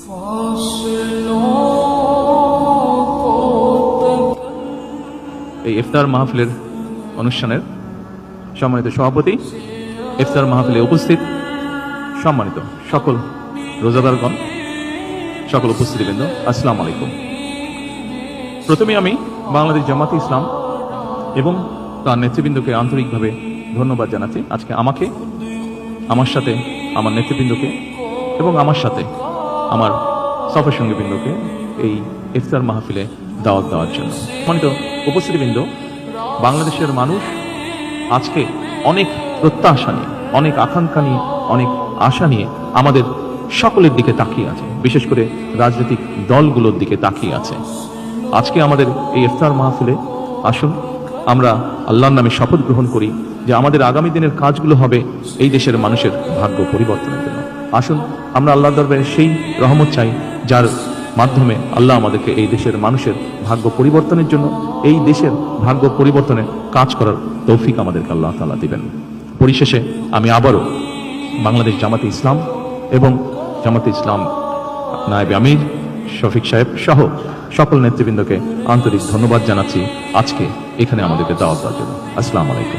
এই ইফতার মাহফিলের অনুষ্ঠানের সম্মানিত সভাপতি, ইফতার মাহফিলে উপস্থিত সম্মানিত সকল রোজাদারগণ, সকল উপস্থিতিবৃন্দ, আসসালামু আলাইকুম। প্রথমে আমি বাংলাদেশ জামাতে ইসলাম এবং তার নেতৃবৃন্দকে আন্তরিকভাবে ধন্যবাদ জানাচ্ছি আজকে আমাকে, আমার সাথে আমার নেতৃবৃন্দকে এবং আমার সাথে আমার সফর সঙ্গীবৃন্দকে এই ইফতার মাহফিলে দাওয়াত দেওয়ার জন্য। সম্মানিত উপস্থিতিবৃন্দ, বাংলাদেশের মানুষ আজকে অনেক প্রত্যাশা নিয়ে, অনেক আকাঙ্ক্ষা নিয়ে, অনেক আশা নিয়ে আমাদের সকলের দিকে তাকিয়ে আছে, বিশেষ করে রাজনৈতিক দলগুলোর দিকে তাকিয়ে আছে। আজকে আমাদের এই ইফতার মাহফিলে আসুন আমরা আল্লাহর নামে শপথ গ্রহণ করি যে আমাদের আগামী দিনের কাজগুলো হবে এই দেশের মানুষের ভাগ্য পরিবর্তনের জন্য। আসুন আমরা আল্লাহর দরবারে সেই রহমত চাই যার মাধ্যমে আল্লাহ আমাদেরকে এই দেশের মানুষের ভাগ্য পরিবর্তনের জন্য, এই দেশের ভাগ্য পরিবর্তনে কাজ করার তৌফিক আমাদেরকে আল্লাহ তাআলা দিবেন। পরিশেষে আমি আবারও বাংলাদেশ জামাতে ইসলাম এবং জামাতে ইসলাম নায়েবে আমির শফিক সাহেব সহ সকল নেতৃবৃন্দকে আন্তরিক ধন্যবাদ জানাচ্ছি আজকে এখানে আমাদেরকে দাওয়াত দেওয়ার জন্য। আসসালামু আলাইকুম।